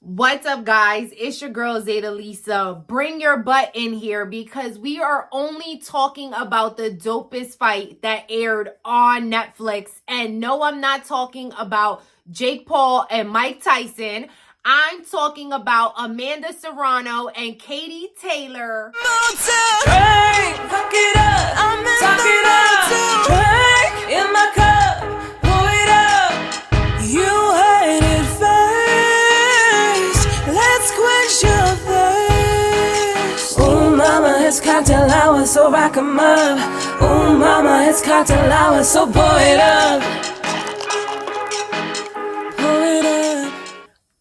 What's up, guys? It's your girl, Zaida Lisa. Bring your butt in here because we are only talking about the dopest fight that aired on Netflix. And no, I'm not talking about Jake Paul and Mike Tyson. I'm talking about Amanda Serrano and Katie Taylor. Drink, fuck it up, talk it up, drink in my cup, pour it up. You heard it first. Let's quench your thirst. Ooh, mama, it's cocktail hour, so rock 'em up. Ooh, mama, it's cocktail hour, so pour it up. Pour it up.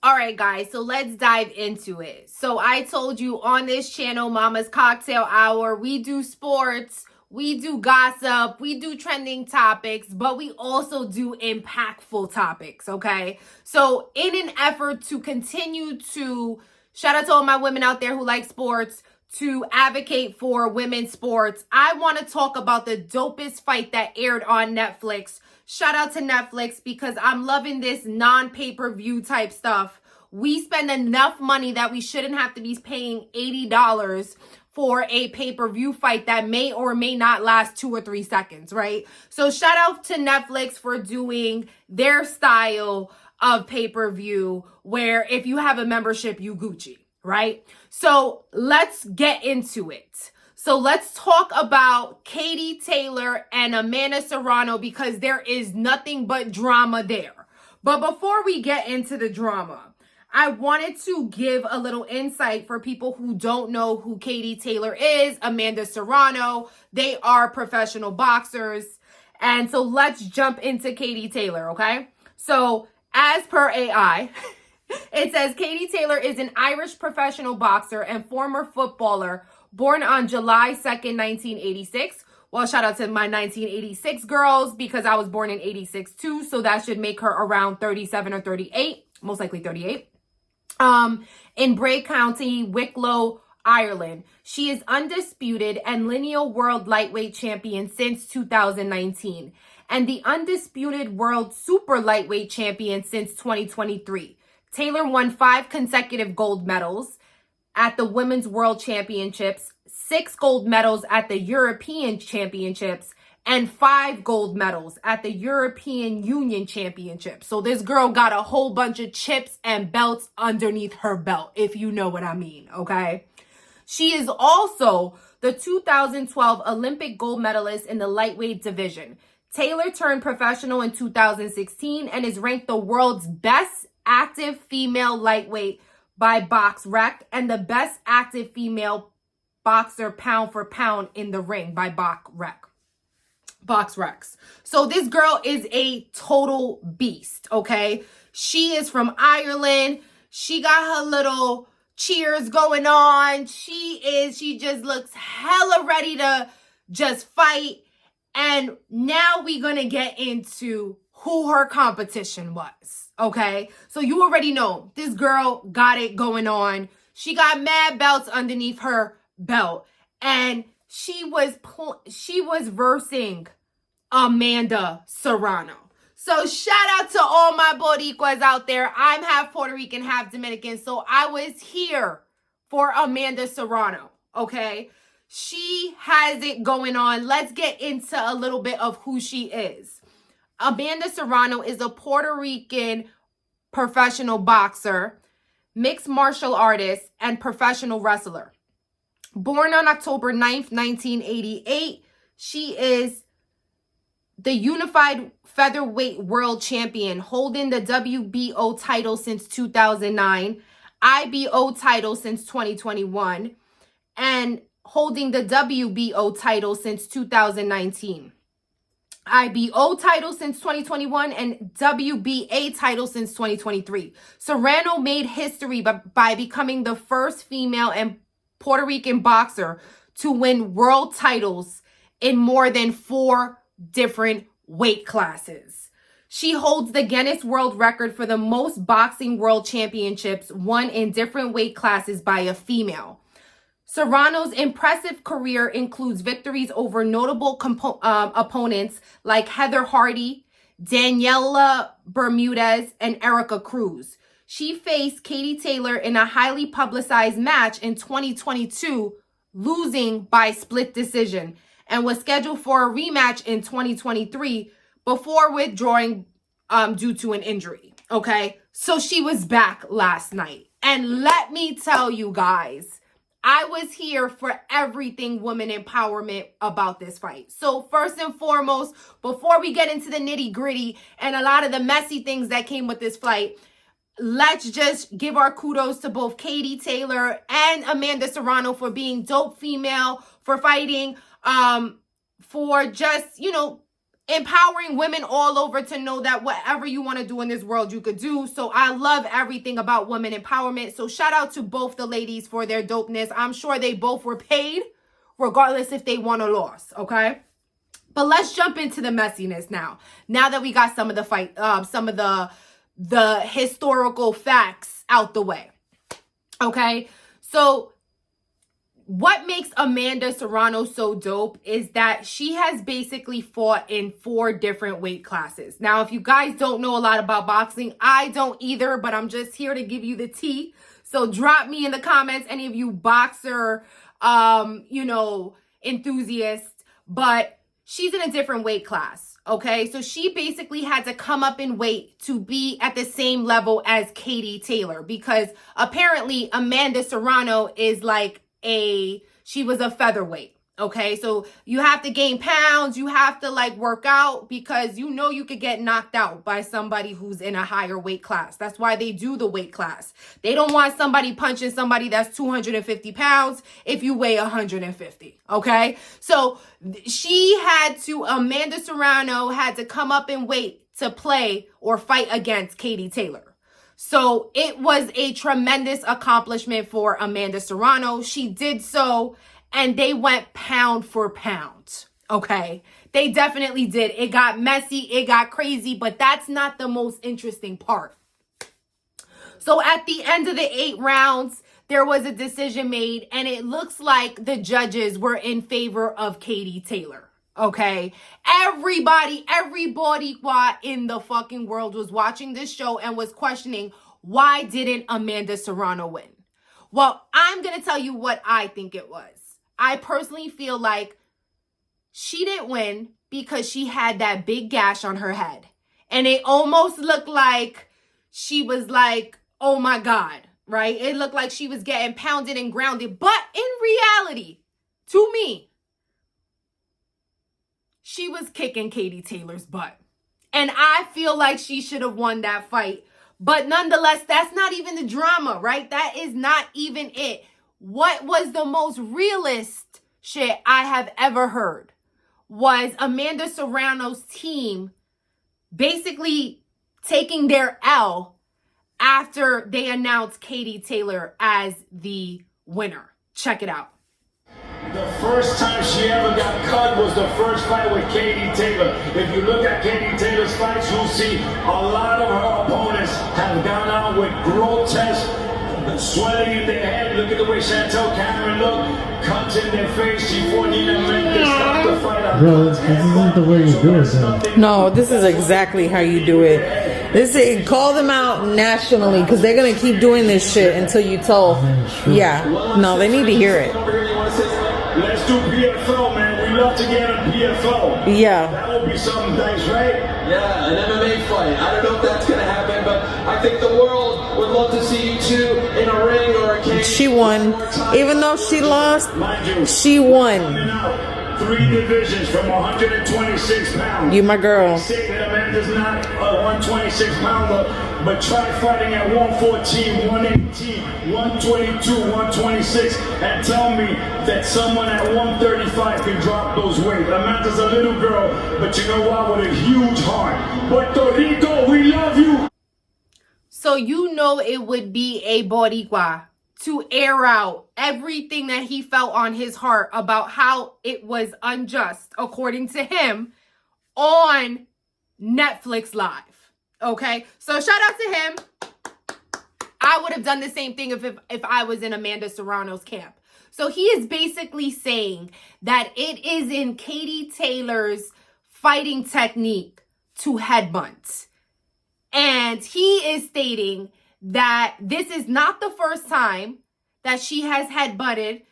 All right, guys, so let's dive into it. So I told you on this channel, Mama's Cocktail Hour, we do sports, we do gossip, we do trending topics, but we also do impactful topics, okay? So in an effort to continue to, shout out to all my women out there who like sports, to advocate for women's sports, I want to talk about the dopest fight that aired on Netflix. Shout out to Netflix because I'm loving this non-pay-per-view type stuff. We spend enough money that we shouldn't have to be paying $80 for a pay-per-view fight that may or may not last 2 or 3 seconds, right? So shout out to Netflix for doing their style of pay-per-view where if you have a membership, you Gucci, right? So let's get into it. So let's talk about Katie Taylor and Amanda Serrano because there is nothing but drama there. But before we get into the drama, I wanted to give a little insight for people who don't know who Katie Taylor is, Amanda Serrano. They are professional boxers. And so let's jump into Katie Taylor, okay? So as per AI, it says Katie Taylor is an Irish professional boxer and former footballer born on July 2nd, 1986. Well, shout out to my 1986 girls because I was born in 86 too. So that should make her around 37 or 38, most likely 38. In Bray County, Wicklow, Ireland. She is undisputed and lineal world lightweight champion since 2019 and the undisputed world super lightweight champion since 2023. Taylor won 5 consecutive gold medals at the Women's World Championships, 6 gold medals at the European Championships, and 5 gold medals at the European Union Championship. So this girl got a whole bunch of chips and belts underneath her belt, if you know what I mean, okay? She is also the 2012 Olympic gold medalist in the lightweight division. Taylor turned professional in 2016 and is ranked the world's best active female lightweight by BoxRec and the best active female boxer pound for pound in the ring by BoxRec. So this girl is a total beast, okay? She is from Ireland. She got her little cheers going on. She just looks hella ready to just fight. And now we're going to get into who her competition was, okay? So you already know this girl got it going on. She got mad belts underneath her belt. And she was versing Amanda Serrano. So shout out to all my Boricuas out there. I'm half Puerto Rican, half Dominican. So I was here for Amanda Serrano, okay? She has it going on. Let's get into a little bit of who she is. Amanda Serrano is a Puerto Rican professional boxer, mixed martial artist, and professional wrestler. Born on October 9th, 1988, she is the unified featherweight world champion, holding the WBO title since 2009, IBO title since 2021, and holding the WBO title since 2019. IBO title since 2021 and WBA title since 2023. Serrano made history by becoming the first female and Puerto Rican boxer to win world titles in more than 4 different weight classes. She holds the Guinness World Record for the most boxing world championships won in different weight classes by a female. Serrano's impressive career includes victories over notable opponents like Heather Hardy, Daniela Bermudez, and Erica Cruz. she faced Katie Taylor in a highly publicized match in 2022, losing by split decision, and was scheduled for a rematch in 2023 before withdrawing due to an injury. Okay, so she was back last night. And let me tell you guys, I was here for everything women empowerment about this fight. So first and foremost, before we get into the nitty gritty and a lot of the messy things that came with this fight, let's just give our kudos to both Katie Taylor and Amanda Serrano for being dope female, for fighting, for just, you know, empowering women all over to know that whatever you want to do in this world, you could do. So I love everything about women empowerment. So shout out to both the ladies for their dopeness. I'm sure they both were paid, regardless if they won or lost, okay? But let's jump into the messiness now. Now that we got some of the fight, some of the historical facts out the way, okay? So what makes Amanda Serrano so dope is that she has basically fought in 4 different weight classes. Now, if you guys don't know a lot about boxing, I don't either, but I'm just here to give you the tea. So drop me in the comments, any of you boxer, you know, enthusiasts, but she's in a different weight class, okay? So she basically had to come up in weight to be at the same level as Katie Taylor, because apparently Amanda Serrano is like she was a featherweight, okay? So you have to gain pounds, you have to like work out, because you know you could get knocked out by somebody who's in a higher weight class. That's why they do the weight class. They don't want somebody punching somebody that's 250 pounds if you weigh 150, okay? So Amanda Serrano had to come up in weight to play or fight against Katie Taylor. So it was a tremendous accomplishment for Amanda Serrano. She did so, and they went pound for pound, okay? They definitely did. It got messy, it got crazy, but that's not the most interesting part. So at the end of the 8 rounds, there was a decision made, and it looks like the judges were in favor of Katie Taylor. Okay, everybody in the fucking world was watching this show and was questioning, why didn't Amanda Serrano win? Well, I'm going to tell you what I think it was. I personally feel like she didn't win because she had that big gash on her head. And it almost looked like she was like, oh my God, right? It looked like she was getting pounded and grounded. But in reality, to me, she was kicking Katie Taylor's butt. And I feel like she should have won that fight. But nonetheless, that's not even the drama, right? That is not even it. What was the most realist shit I have ever heard was Amanda Serrano's team basically taking their L after they announced Katie Taylor as the winner. Check it out. The first time she ever got cut was the first fight with Katie Taylor. If you look at Katie Taylor's fights, you'll see a lot of her opponents have gone out with grotesque swelling in their head. Look at the way Chantel Cameron looked. Cuts in their face. She fought Nina Mendes. Stopped the fight. Bro, this isn't the way you do it, though. No, this is exactly how you do it. Call them out nationally, because they're going to keep doing this shit until you tell. Yeah. No, they need to hear it. Let's do PFL, man. We love to get a PFL. Yeah. That would be something nice, right? Yeah, an MMA fight. I don't know if that's going to happen, but I think the world would love to see you two in a ring or a cage. She won. Even though she lost, she won. 3 divisions from 126 pounds. You my girl. They say that Amanda's not a 126 pounder, but try fighting at 114, 118, 122, 126, and tell me that someone at 135 can drop those weights. Amanda's a little girl, but you know what? With a huge heart. Puerto Rico, we love you. So you know it would be a Boricua to air out everything that he felt on his heart about how it was unjust, according to him, on Netflix Live. Okay? So shout out to him. I would have done the same thing if I was in Amanda Serrano's camp. So he is basically saying that it is in Katie Taylor's fighting technique to headbutt. And he is stating that this is not the first time that she has headbutted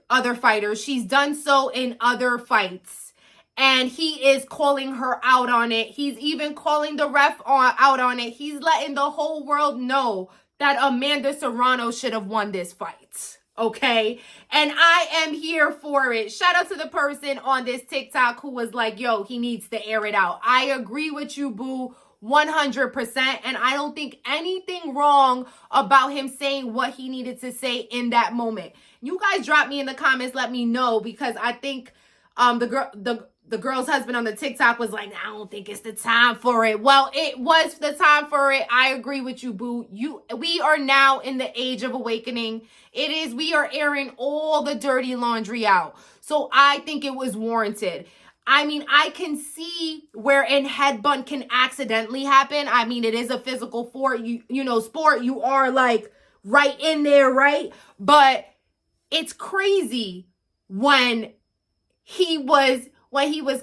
other fighters. She's done so in other fights. And he is calling her out on it. He's even calling the ref out on it. He's letting the whole world know that Amanda Serrano should have won this fight. Okay? And I am here for it. Shout out to the person on this TikTok who was like, yo, he needs to air it out. I agree with you, boo, 100%. And I don't think anything wrong about him saying what he needed to say in that moment. You guys drop me in the comments, let me know, because I think the girl's husband on the TikTok was like, I don't think it's the time for it. Well, it was the time for it. I agree with you, boo. We are now in the age of awakening. We are airing all the dirty laundry out. So I think it was warranted. I mean, I can see where a headbutt can accidentally happen. I mean, it is a physical sport. Sport. You are like right in there, right? But it's crazy when he was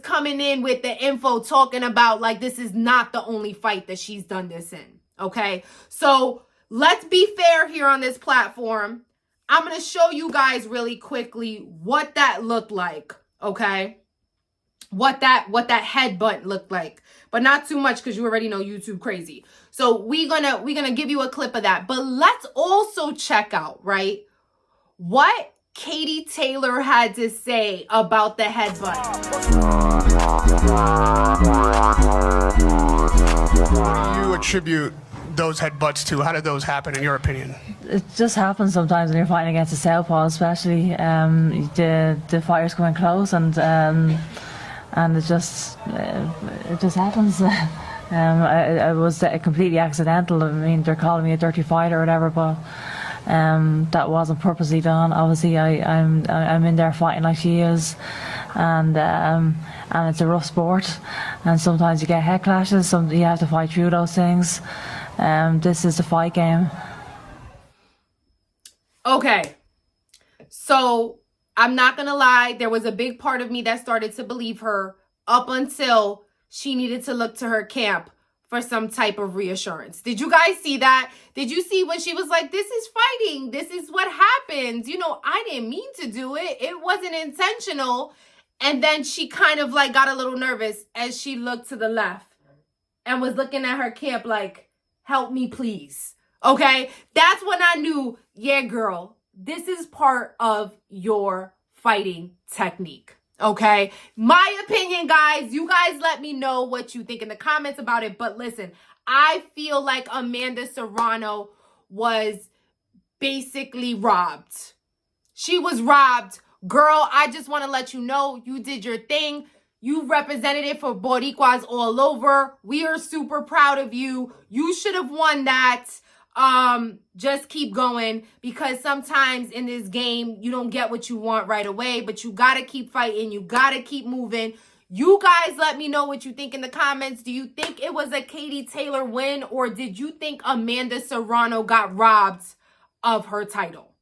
coming in with the info talking about like this is not the only fight that she's done this in. Okay, so let's be fair here on this platform. I'm gonna show you guys really quickly what that looked like. Okay, what that headbutt looked like, but not too much because you already know YouTube crazy. So we're gonna give you a clip of that. But let's also check out, right, what Katie Taylor had to say about the headbutt. What do you attribute those headbutts to? How did those happen, in your opinion? It just happens sometimes when you're fighting against a southpaw, especially. The fighters coming close, and it just happens. It was completely accidental. I mean, they're calling me a dirty fighter or whatever, but that wasn't purposely done. Obviously, I'm in there fighting like she is, and it's a rough sport, and sometimes you get head clashes. You have to fight through those things. This is the fight game. Okay, so I'm not gonna lie, there was a big part of me that started to believe her up until she needed to look to her camp for some type of reassurance. Did you guys see that? Did you see when she was like, this is fighting, this is what happens, I didn't mean to do it, it wasn't intentional. And then she kind of like got a little nervous as she looked to the left and was looking at her camp like, help me please. Okay, that's when I knew, yeah, girl, this is part of your fighting technique. Okay, my opinion, guys. You guys let me know what you think in the comments about it. But listen, I feel like Amanda Serrano was basically robbed. She was robbed. Girl, I just want to let you know you did your thing. You represented it for Boricuas all over. We are super proud of you. You should have won that. Just keep going, because sometimes in this game, you don't get what you want right away, but you got to keep fighting. You got to keep moving. You guys let me know what you think in the comments. Do you think it was a Katie Taylor win, or did you think Amanda Serrano got robbed of her title?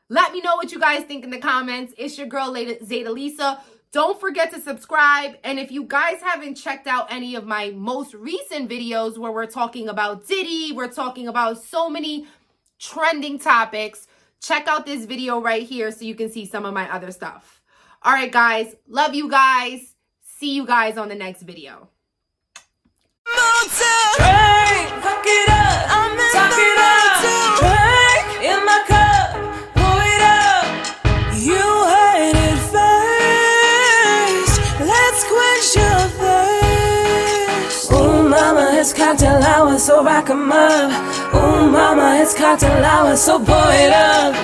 Let me know what you guys think in the comments. It's your girl, Zaida Lisa. Don't forget to subscribe. And if you guys haven't checked out any of my most recent videos where we're talking about Diddy, we're talking about so many trending topics, check out this video right here so you can see some of my other stuff. All right, guys. Love you guys. See you guys on the next video. It's cocktail hour, so rack 'em up. Ooh, mama, it's cocktail hour, so pour it up.